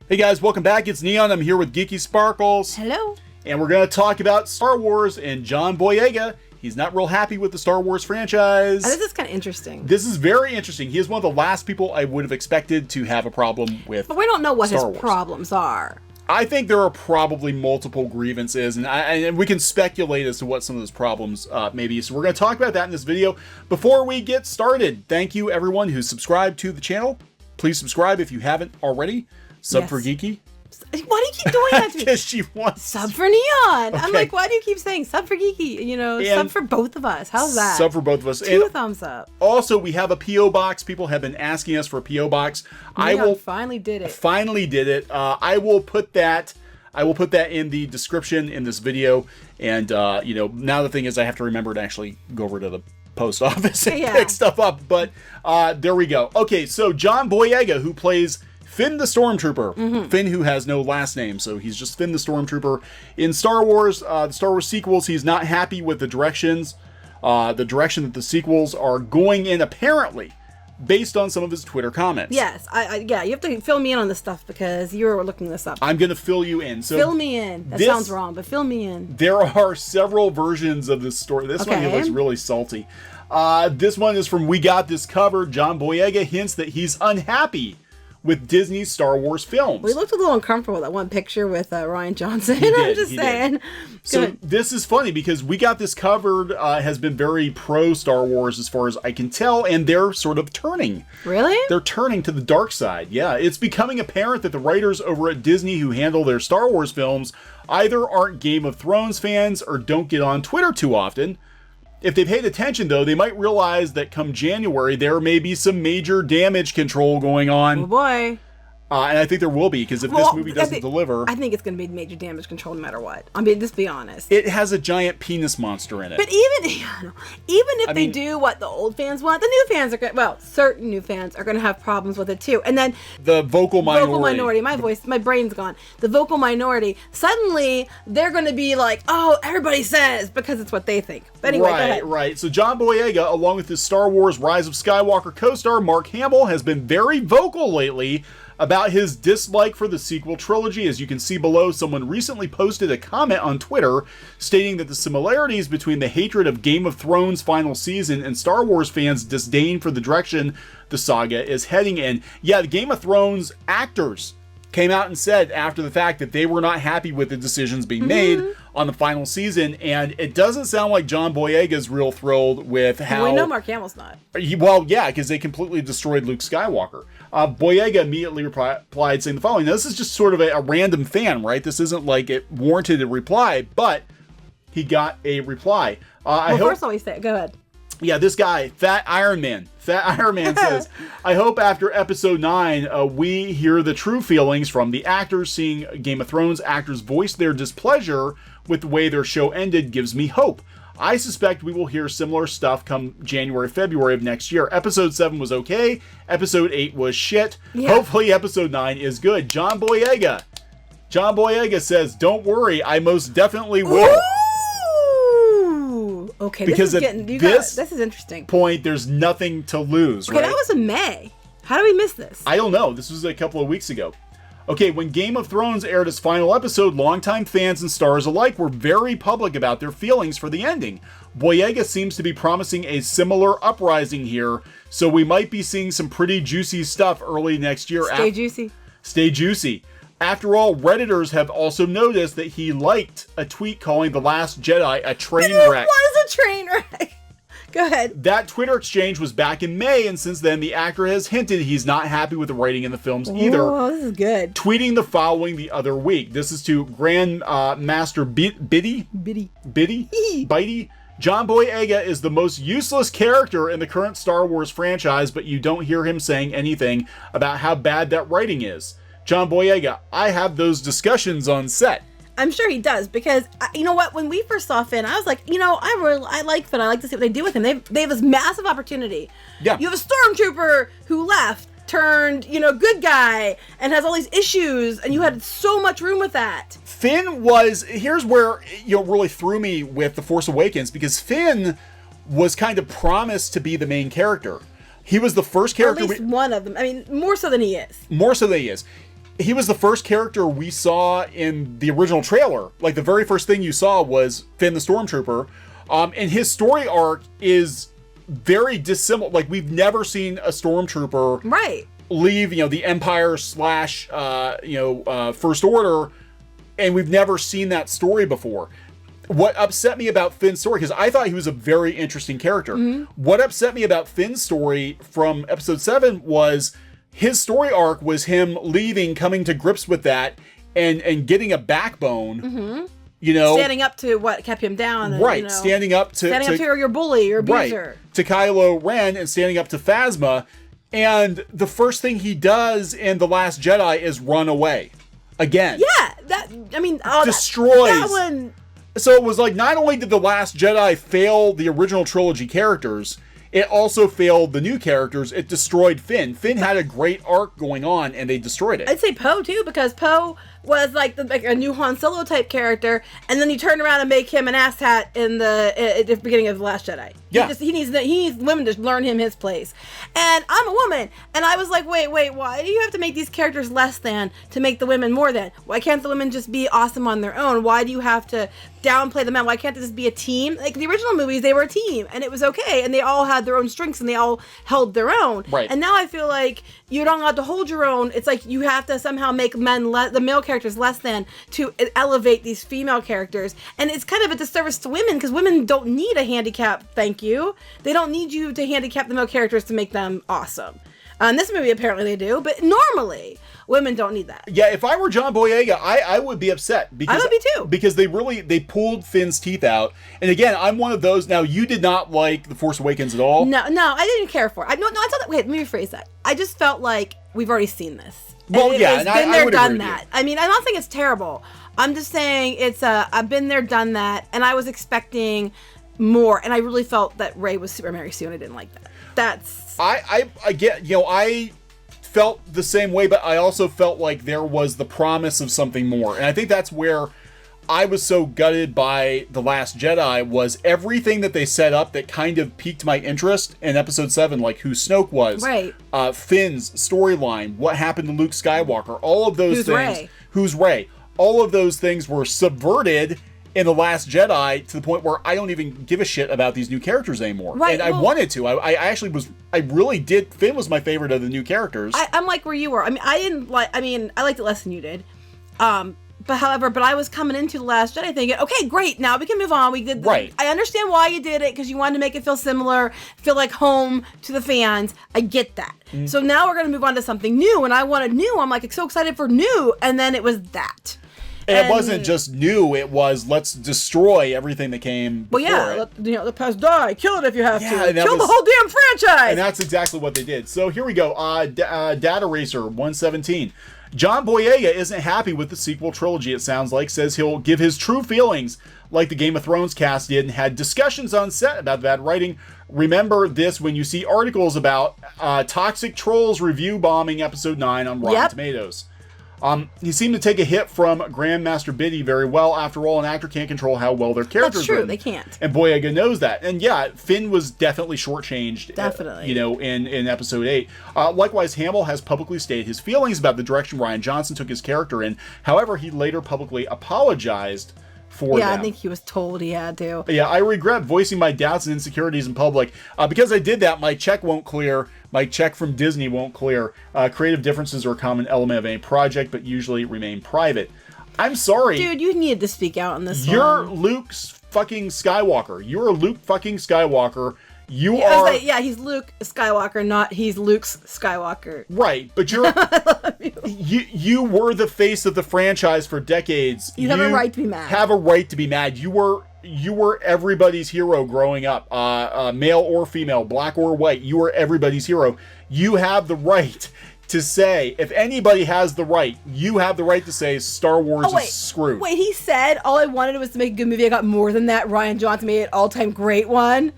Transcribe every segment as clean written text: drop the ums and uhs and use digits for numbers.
Hey guys, welcome back. It's Neon. I'm here with Geeky Sparkles. Hello. And we're going to talk about Star Wars and John Boyega. He's not real happy with the Star Wars franchise. This is kind of interesting. This is very interesting. He is one of the last people I would have expected to have a problem with But we don't know what his Star Wars. problems are. I think there are probably multiple grievances, and we can speculate as to what some of those problems may be. So we're going to talk about that in this video. Before we get started, thank you everyone who's subscribed to the channel. Please subscribe if you haven't already. Sub for Geeky. Why do you keep doing that to me? Because she wants Sub for Neon. Okay. I'm like, why do you keep saying sub for Geeky? You know, sub for both of us. How's that? Sub for both of us. Two thumbs up. Also, we have a P.O. box. People have been asking us for a P.O. box. Neon finally did it. Finally did it. I will put that in the description in this video. And, you know, now the thing is I have to remember to actually go over to the post office and pick stuff up. But there we go. Okay, so John Boyega, who plays Finn the Stormtrooper. Finn, who has no last name, so he's just Finn the Stormtrooper. In Star Wars, the Star Wars sequels, he's not happy with the direction that the sequels are going in, apparently, based on some of his Twitter comments. Yes, yeah, you have to fill me in on this stuff because you were looking this up. I'm going to fill you in. So fill me in. That sounds wrong, but fill me in. There are several versions of this story. This one looks really salty. This one is from We Got This Covered. John Boyega hints that he's unhappy with Disney's Star Wars films. We looked a little uncomfortable with that one picture with Ryan Johnson. I'm just saying. So this is funny because We Got This Covered has been very pro Star Wars as far as I can tell, and they're sort of turning. Really? They're turning to the dark side. Yeah, it's becoming apparent that the writers over at Disney who handle their Star Wars films either aren't Game of Thrones fans or don't get on Twitter too often. If they paid attention, though, they might realize that come January, there may be some major damage control going on. Oh, boy. And I think there will be, because if this movie doesn't deliver... I think it's going to be major damage control no matter what. I mean, just be honest. It has a giant penis monster in it. But even if they do what the old fans want, the new fans are going to... Well, certain new fans are going to have problems with it, too. And then... The vocal minority. My brain's gone. The vocal minority. Suddenly, they're going to be like, oh, everybody says, because it's what they think. But anyway, go ahead. Right. So John Boyega, along with his Star Wars Rise of Skywalker co-star Mark Hamill, has been very vocal lately about his dislike for the sequel trilogy. As you can see below, someone recently posted a comment on Twitter stating that the similarities between the hatred of Game of Thrones final season and Star Wars fans' disdain for the direction the saga is heading in. Yeah, the Game of Thrones actors came out and said after the fact that they were not happy with the decisions being made on the final season, and it doesn't sound like John Boyega's real thrilled with how... Well, we know Mark Hamill's not. Well, yeah, because they completely destroyed Luke Skywalker. Boyega immediately replied saying the following. Now, this is just sort of a random fan, right? This isn't like it warranted a reply, but he got a reply. First of all, go ahead. Yeah, this guy, Fat Iron Man says, I hope after episode 9, we hear the true feelings from the actors. Seeing Game of Thrones actors voice their displeasure with the way their show ended gives me hope. I suspect we will hear similar stuff come January, February of next year. Episode 7 was okay. Episode 8 was shit. Yeah. Hopefully episode 9 is good. John Boyega says, don't worry, I most definitely will. Ooh! Okay, because this is interesting. Point, there's nothing to lose, right? That was in May. How did we miss this? I don't know. This was a couple of weeks ago. Okay, when Game of Thrones aired its final episode, longtime fans and stars alike were very public about their feelings for the ending. Boyega seems to be promising a similar uprising here, so we might be seeing some pretty juicy stuff early next year. Stay juicy. Stay juicy. After all, Redditors have also noticed that he liked a tweet calling The Last Jedi a train wreck. It was a train wreck. Go ahead. That Twitter exchange was back in May, and since then, the actor has hinted he's not happy with the writing in the films either. Oh, this is good. Tweeting the following the other week. This is to Grand Master Bitty. John Boyega is the most useless character in the current Star Wars franchise, but you don't hear him saying anything about how bad that writing is. John Boyega, I have those discussions on set. I'm sure he does, because you know what? When we first saw Finn, I was like, you know, I like Finn. I like to see what they do with him. They have this massive opportunity. Yeah. You have a stormtrooper who left, turned, you know, good guy, and has all these issues, and you had so much room with that. Finn was, here's where, you know, really threw me with The Force Awakens, because Finn was kind of promised to be the main character. He was the first character. At least one of them. I mean, more so than he is. More so than he is. he was the first character we saw in the original trailer. Like, the very first thing you saw was Finn the Stormtrooper. And his story arc is very dissimilar. Like, we've never seen a Stormtrooper leave, the Empire / First Order, and we've never seen that story before. What upset me about Finn's story, because I thought he was a very interesting character. What upset me about Finn's story from episode 7 was his story arc was him leaving, coming to grips with that, and getting a backbone. Standing up to what kept him down. And, standing up to your bully, your abuser. Right, to Kylo Ren, and standing up to Phasma. And the first thing he does in The Last Jedi is run away. Again. Yeah, destroys. That one. So it was like, not only did The Last Jedi fail the original trilogy characters, it also failed the new characters. It destroyed Finn. Finn had a great arc going on, and they destroyed it. I'd say Poe, too, because Poe was like a new Han Solo type character, and then you turn around and make him an asshat at the beginning of The Last Jedi. Yeah. He needs women to learn him his place. And I'm a woman, and I was like, wait, why do you have to make these characters less than to make the women more than? Why can't the women just be awesome on their own? Why do you have to downplay the men? Why can't this be a team? Like, the original movies, they were a team, and it was okay, and they all had their own strengths, and they all held their own. Right. And now I feel like you're not allowed to hold your own. It's like you have to somehow make the male characters less than to elevate these female characters. And it's kind of a disservice to women, because women don't need a handicap, thank you. They don't need you to handicap the male characters to make them awesome. In this movie, apparently they do, but normally, women don't need that. Yeah, if I were John Boyega, I would be upset. Because, I would be too. Because they pulled Finn's teeth out. And again, I'm one of those. Now, you did not like The Force Awakens at all. No, I didn't care for it. I thought that. Wait, let me rephrase that. I just felt like we've already seen this. Well, yeah, and been there, done that. I mean, I'm not saying it's terrible. I'm just saying it's I've been there, done that, and I was expecting more, and I really felt that Rey was Super Mary Sue, and I didn't like that. I get, I felt the same way, but I also felt like there was the promise of something more. And I think that's where I was so gutted by The Last Jedi, was everything that they set up that kind of piqued my interest in episode 7, like who Snoke was, right? Finn's storyline, what happened to Luke Skywalker, all of those things. Rey? Who's Rey? All of those things were subverted in The Last Jedi to the point where I don't even give a shit about these new characters anymore. Right, and I wanted to. I really did. Finn was my favorite of the new characters. I'm like where you were. I liked it less than you did. But I was coming into The Last Jedi thinking, okay, great, now we can move on. We did right. I understand why you did it, because you wanted to make it feel similar, feel like home to the fans. I get that. So now we're going to move on to something new, and I wanted new. I'm like so excited for new, and then it was that. And it wasn't just new, it was let's destroy everything that came before the past die, kill it if you have to. Kill the whole damn franchise! And that's exactly what they did. So here we go, Data Racer 117. John Boyega isn't happy with the sequel trilogy, it sounds like, says he'll give his true feelings like the Game of Thrones cast did and had discussions on set about bad writing. Remember this when you see articles about Toxic Trolls review bombing episode 9 on Rotten Tomatoes. He seemed to take a hit from Grandmaster Biddy very well. After all, an actor can't control how well their characters That's true, written. They can't. And Boyega knows that. And yeah, Finn was definitely shortchanged. Definitely. In episode 8. Likewise, Hamill has publicly stated his feelings about the direction Rian Johnson took his character in. However, he later publicly apologized for them. I think he was told he had to. Yeah, I regret voicing my doubts and insecurities in public. Because I did that, my check won't clear. My check from Disney won't clear. Creative differences are a common element of any project, but usually remain private. I'm sorry. Dude, you needed to speak out on this You're Luke fucking Skywalker. You're Luke fucking Skywalker. He's Luke Skywalker, not he's Luke's Skywalker. Right, but you're you were the face of the franchise for decades. You have a right to be mad. Have a right to be mad. You were everybody's hero growing up, male or female, black or white. You were everybody's hero. You have the right to say, if anybody has the right, you have the right to say Star Wars is screwed. Wait, he said all I wanted was to make a good movie. I got more than that. Rian Johnson made it all-time great one.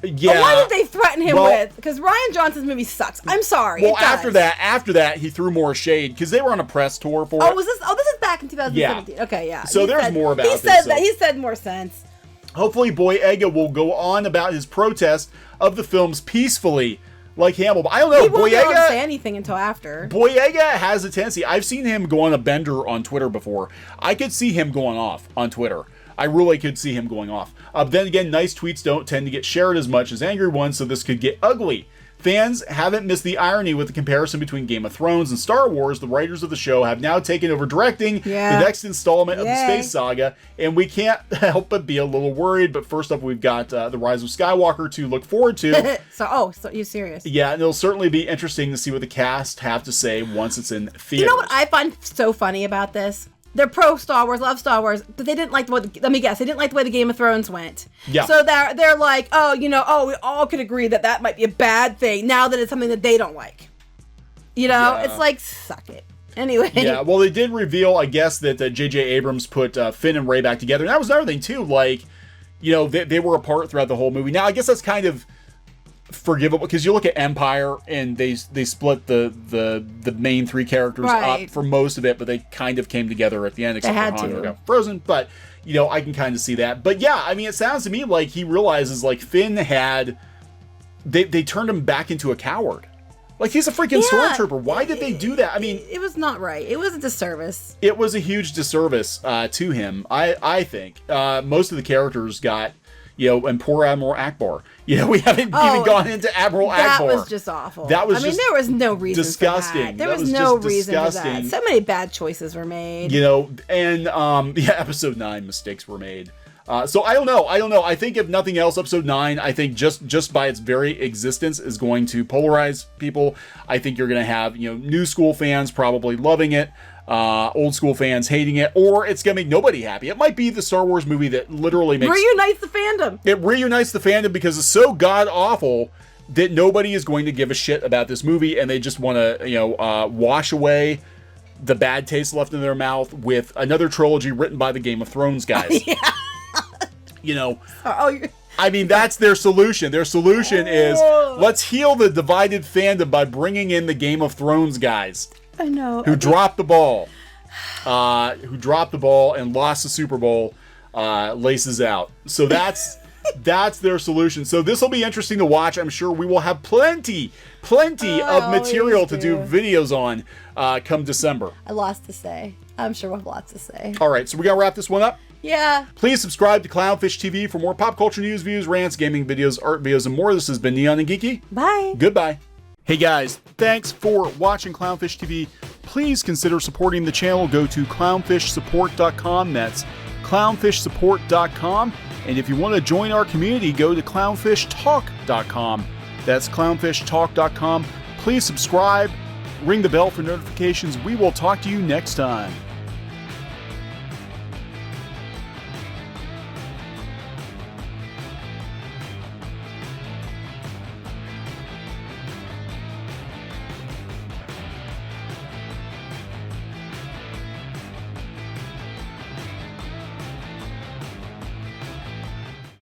Yeah. But what did they threaten him with? Because Rian Johnson's movie sucks. I'm sorry. Well, after that, he threw more shade because they were on a press tour for it. This is back in 2017. Yeah. Okay, yeah. So there's more about this. He said more sense. Hopefully, Boyega will go on about his protest of the films peacefully. like Hamill. But I don't know. He won't Boyega say anything until after. Boyega has a tendency. I've seen him go on a bender on Twitter before. I could see him going off on Twitter. I really could see him going off. Then again, nice tweets don't tend to get shared as much as angry ones, so this could get ugly. Fans haven't missed the irony with the comparison between Game of Thrones and Star Wars. The writers of the show have now taken over directing the next installment of the space saga, and we can't help but be a little worried. But first up, we've got The Rise of Skywalker to look forward to. So you serious? Yeah, and it'll certainly be interesting to see what the cast have to say once it's in theaters. You know what I find so funny about this? They're pro Star Wars, love Star Wars, but they didn't like let me guess, they didn't like the way the Game of Thrones went. Yeah. So they're like, we all could agree that might be a bad thing now that it's something that they don't like. It's like, suck it. Anyway. Yeah, well, they did reveal, I guess, that J.J. Abrams put Finn and Rey back together. And that was another thing, too. Like, they were apart throughout the whole movie. Now, I guess that's kind of forgivable because you look at Empire and they split the main three characters up for most of it, but they kind of came together at the end, except for Han who got frozen. But I can kind of see that. But yeah, I mean, it sounds to me like he realizes like Finn had they turned him back into a coward. Like, he's a freaking stormtrooper. Why did they do that? I mean, it was not right. It was a disservice. It was a huge disservice to him. I think most of the characters got. And poor Admiral Akbar. We haven't even gone into Admiral Akbar. That was just awful. That was there was no reason disgusting. For that. There was no reason for that. So many bad choices were made. And episode 9 mistakes were made. So I don't know. I think if nothing else, episode 9, I think just by its very existence is going to polarize people. I think you're going to have, new school fans probably loving it. Old school fans hating it, or it's gonna make nobody happy. It might be the Star Wars movie that literally reunites the fandom. It reunites the fandom because it's so god awful that nobody is going to give a shit about this movie, and they just want to wash away the bad taste left in their mouth with another trilogy written by the Game of Thrones guys. I mean, that's their solution. Their solution is let's heal the divided fandom by bringing in the Game of Thrones guys. I know. Who dropped the ball. And lost the Super Bowl, laces out. So that's their solution. So this will be interesting to watch. I'm sure we will have plenty of material to do videos on come December. A lot to say. I'm sure we'll have lots to say. All right, so we're going to wrap this one up? Yeah. Please subscribe to Clownfish TV for more pop culture news, views, rants, gaming videos, art videos, and more. This has been Neon and Geeky. Bye. Goodbye. Hey guys, thanks for watching Clownfish TV. Please consider supporting the channel. Go to clownfishsupport.com. That's clownfishsupport.com. And if you want to join our community, go to clownfishtalk.com. That's clownfishtalk.com. Please subscribe, ring the bell for notifications. We will talk to you next time.